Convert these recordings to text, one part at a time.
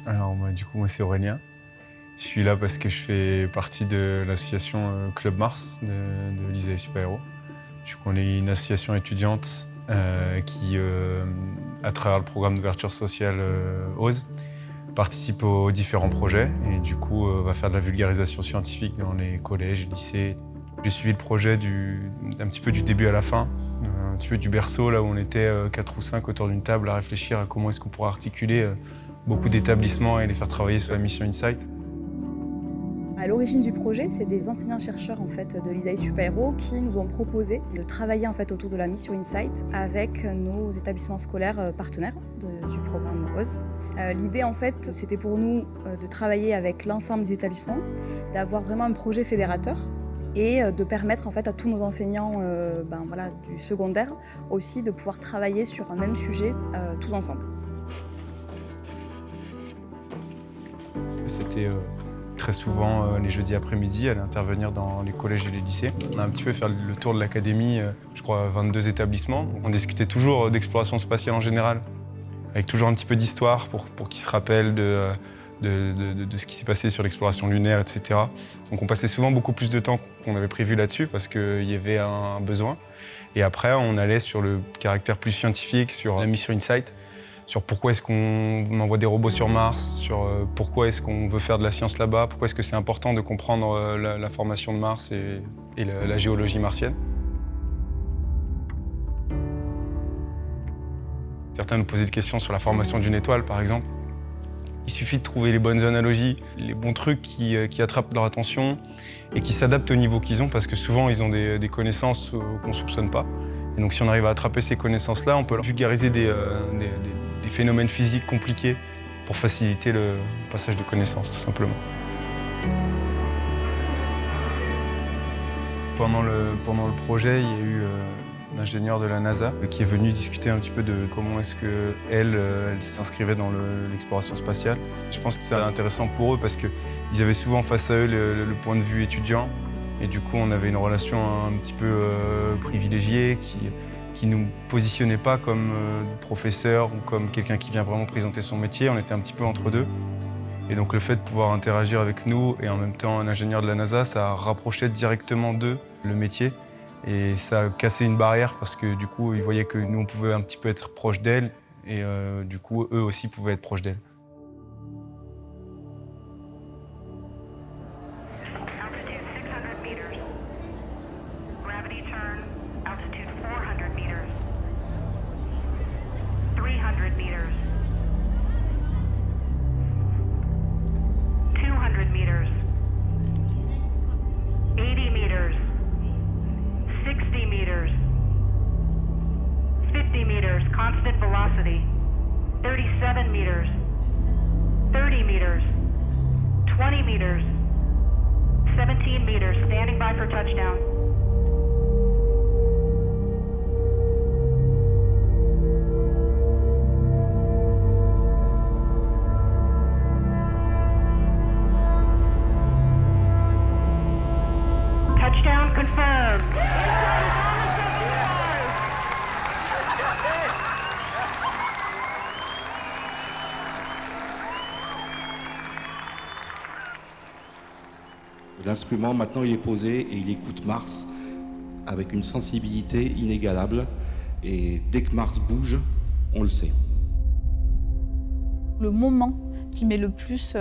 Alors du coup, moi c'est Aurélien. Je suis là parce que je fais partie de l'association Club Mars de l'ISAE Super Héros. Du coup, on est une association étudiante qui, à travers le programme d'ouverture sociale OSE, participe aux différents projets et du coup va faire de la vulgarisation scientifique dans les collèges et lycées. J'ai suivi le projet un petit peu du début à la fin, un petit peu du berceau, là où on était 4 ou 5 autour d'une table à réfléchir à comment est-ce qu'on pourrait articuler beaucoup d'établissements et les faire travailler sur la mission Insight. À l'origine du projet, c'est des enseignants-chercheurs de l'ISAE Super Héros qui nous ont proposé de travailler autour de la mission Insight avec nos établissements scolaires partenaires du programme OSE. L'idée c'était pour nous de travailler avec l'ensemble des établissements, d'avoir vraiment un projet fédérateur et de permettre à tous nos enseignants du secondaire aussi de pouvoir travailler sur un même sujet tous ensemble. C'était très souvent les jeudis après-midi, aller intervenir dans les collèges et les lycées. On a un petit peu fait le tour de l'académie, je crois 22 établissements. On discutait toujours d'exploration spatiale en général, avec toujours un petit peu d'histoire pour qu'ils se rappellent de ce qui s'est passé sur l'exploration lunaire, etc. Donc on passait souvent beaucoup plus de temps qu'on avait prévu là-dessus parce qu'il y avait un besoin. Et après, on allait sur le caractère plus scientifique, sur la mission Insight, sur pourquoi est-ce qu'on envoie des robots sur Mars, sur pourquoi est-ce qu'on veut faire de la science là-bas, pourquoi est-ce que c'est important de comprendre la formation de Mars et la géologie martienne. Certains nous posaient des questions sur la formation d'une étoile, par exemple. Il suffit de trouver les bonnes analogies, les bons trucs qui attrapent leur attention et qui s'adaptent au niveau qu'ils ont, parce que souvent, ils ont des connaissances qu'on ne soupçonne pas. Et donc, si on arrive à attraper ces connaissances-là, on peut leur vulgariser des phénomènes physiques compliqués pour faciliter le passage de connaissances, tout simplement. Pendant le projet, il y a eu l'ingénieur de la NASA qui est venu discuter un petit peu de comment est-ce qu'elle s'inscrivait dans l'exploration spatiale. Je pense que c'est intéressant pour eux parce qu'ils avaient souvent face à eux le point de vue étudiant. Et du coup, on avait une relation un petit peu privilégiée qui nous positionnait pas comme professeur ou comme quelqu'un qui vient vraiment présenter son métier. On était un petit peu entre deux. Et donc le fait de pouvoir interagir avec nous et en même temps un ingénieur de la NASA, ça rapprochait directement d'eux le métier. Et ça a cassé une barrière parce que du coup, ils voyaient que nous, on pouvait un petit peu être proche d'elle et du coup, eux aussi pouvaient être proches d'elle. Constant velocity, 37 meters, 30 meters, 20 meters, 17 meters, standing by for touchdown. Touchdown confirmed. L'instrument, maintenant, il est posé et il écoute Mars avec une sensibilité inégalable. Et dès que Mars bouge, on le sait. Le moment qui m'est le plus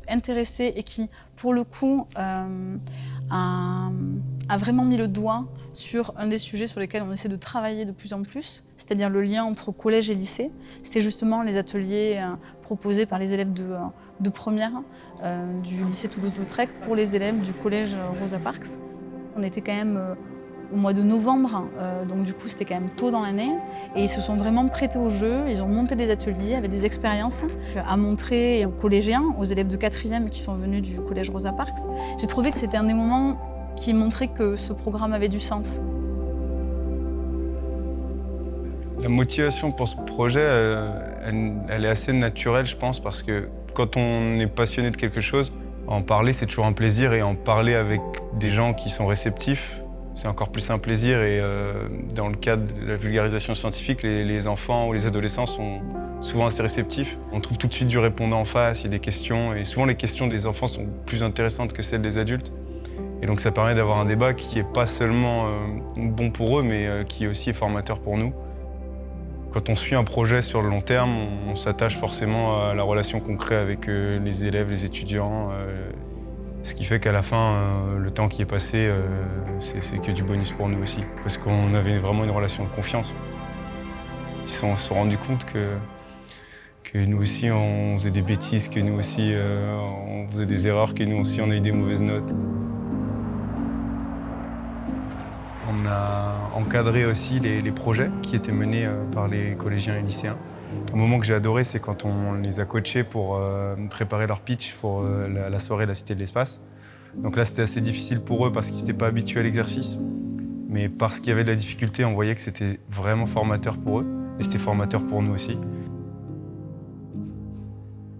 intéressé et qui, pour le coup, a vraiment mis le doigt sur un des sujets sur lesquels on essaie de travailler de plus en plus, c'est-à-dire le lien entre collège et lycée. C'est justement les ateliers proposés par les élèves de première du lycée Toulouse-Lautrec pour les élèves du collège Rosa Parks. On était quand même au mois de novembre, donc du coup c'était quand même tôt dans l'année, et ils se sont vraiment prêtés au jeu, ils ont monté des ateliers avec des expériences à montrer aux collégiens, aux élèves de 4e qui sont venus du collège Rosa Parks. J'ai trouvé que c'était un des moments qui montrait que ce programme avait du sens. La motivation pour ce projet, elle est assez naturelle, je pense, parce que quand on est passionné de quelque chose, en parler, c'est toujours un plaisir, et en parler avec des gens qui sont réceptifs, C'est encore plus un plaisir et dans le cadre de la vulgarisation scientifique, les enfants ou les adolescents sont souvent assez réceptifs. On trouve tout de suite du répondant en face, il y a des questions et souvent les questions des enfants sont plus intéressantes que celles des adultes. Et donc ça permet d'avoir un débat qui n'est pas seulement bon pour eux, mais qui aussi est formateur pour nous. Quand on suit un projet sur le long terme, on s'attache forcément à la relation qu'on crée avec les élèves, les étudiants. Ce qui fait qu'à la fin, le temps qui est passé, c'est que du bonus pour nous aussi. Parce qu'on avait vraiment une relation de confiance. Ils se sont rendus compte que nous aussi, on faisait des bêtises, que nous aussi, on faisait des erreurs, que nous aussi, on a eu des mauvaises notes. On a encadré aussi les projets qui étaient menés par les collégiens et lycéens. Un moment que j'ai adoré, c'est quand on les a coachés pour préparer leur pitch pour la soirée de la Cité de l'Espace. Donc là, c'était assez difficile pour eux parce qu'ils n'étaient pas habitués à l'exercice. Mais parce qu'il y avait de la difficulté, on voyait que c'était vraiment formateur pour eux. Et c'était formateur pour nous aussi.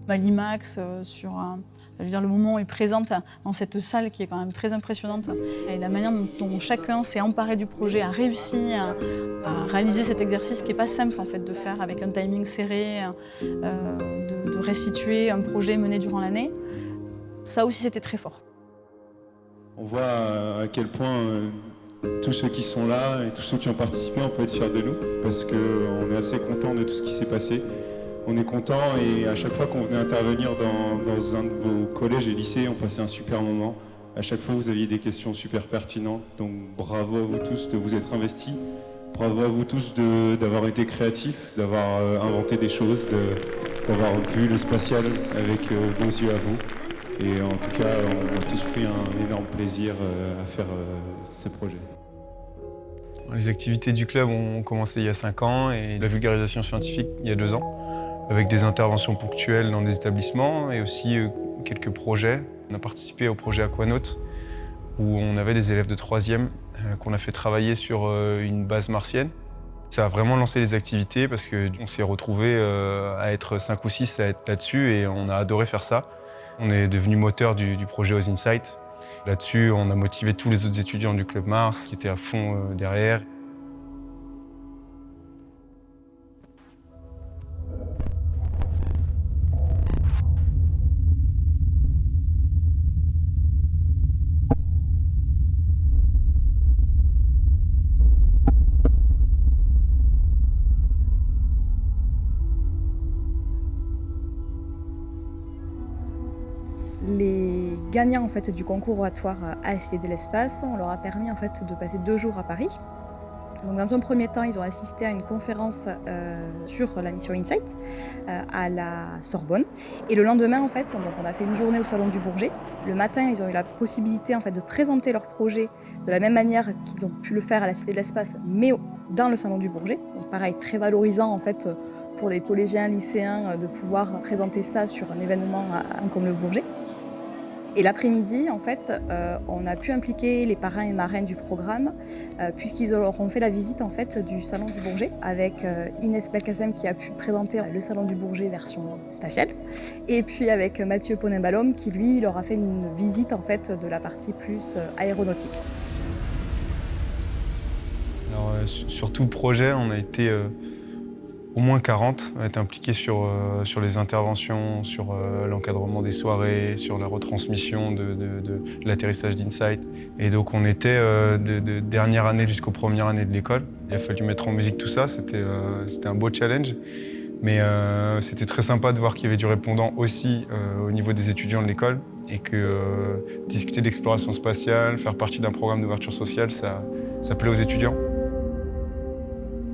L'IMAX, le moment où il présente dans cette salle qui est quand même très impressionnante, et la manière dont chacun s'est emparé du projet, a réussi à réaliser cet exercice qui n'est pas simple en fait, de faire avec un timing serré, de restituer un projet mené durant l'année, ça aussi c'était très fort. On voit à quel point tous ceux qui sont là et tous ceux qui ont participé, on peut être fiers de nous parce qu'on est assez contents de tout ce qui s'est passé. On est content et à chaque fois qu'on venait intervenir dans un de vos collèges et lycées, on passait un super moment. À chaque fois, vous aviez des questions super pertinentes. Donc bravo à vous tous de vous être investis. Bravo à vous tous d'avoir été créatifs, d'avoir inventé des choses, d'avoir vu le spatial avec vos yeux à vous. Et en tout cas, on a tous pris un énorme plaisir à faire ce projet. Les activités du club ont commencé il y a 5 ans et la vulgarisation scientifique il y a 2 ans. Avec des interventions ponctuelles dans des établissements et aussi quelques projets. On a participé au projet Aquanaut où on avait des élèves de 3e qu'on a fait travailler sur une base martienne. Ça a vraiment lancé les activités parce qu'on s'est retrouvés à être 5 ou 6 à être là-dessus et on a adoré faire ça. On est devenu moteur du projet Oz Insight. Là-dessus, on a motivé tous les autres étudiants du Club Mars qui étaient à fond derrière. Les gagnants en fait, du concours oratoire à la Cité de l'Espace, on leur a permis en fait, de passer 2 jours à Paris. Donc, dans un premier temps, ils ont assisté à une conférence sur la mission Insight à la Sorbonne. Et le lendemain, en fait, donc, on a fait une journée au Salon du Bourget. Le matin, ils ont eu la possibilité en fait, de présenter leur projet de la même manière qu'ils ont pu le faire à la Cité de l'Espace, mais dans le Salon du Bourget. Donc, pareil, très valorisant en fait, pour les collégiens, lycéens, de pouvoir présenter ça sur un événement comme le Bourget. Et l'après-midi, en fait, on a pu impliquer les parrains et marraines du programme puisqu'ils auront fait la visite en fait, du Salon du Bourget avec Inès Belkacem qui a pu présenter le Salon du Bourget version spatiale et puis avec Mathieu Ponembalom qui, lui, leur a fait une visite en fait, de la partie plus aéronautique. Alors, sur tout le projet, on a été au moins 40 à être impliqués sur les interventions, sur l'encadrement des soirées, sur la retransmission de l'atterrissage d'Insight. Et donc on était de dernière année jusqu'aux premières années de l'école. Il a fallu mettre en musique tout ça, c'était un beau challenge. Mais c'était très sympa de voir qu'il y avait du répondant aussi au niveau des étudiants de l'école et que discuter d'exploration spatiale, faire partie d'un programme d'ouverture sociale, ça plaît aux étudiants.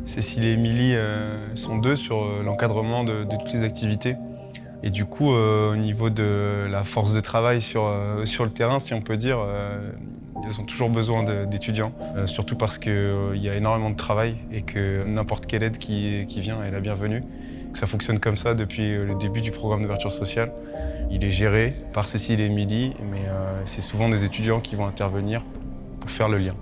Cécile et Émilie sont 2 sur l'encadrement de toutes les activités. Et du coup, au niveau de la force de travail sur le terrain, si on peut dire, elles ont toujours besoin d'étudiants. Surtout parce qu'il y a énormément de travail et que n'importe quelle aide qui vient est la bienvenue. Ça fonctionne comme ça depuis le début du programme d'ouverture sociale. Il est géré par Cécile et Émilie, mais c'est souvent des étudiants qui vont intervenir pour faire le lien.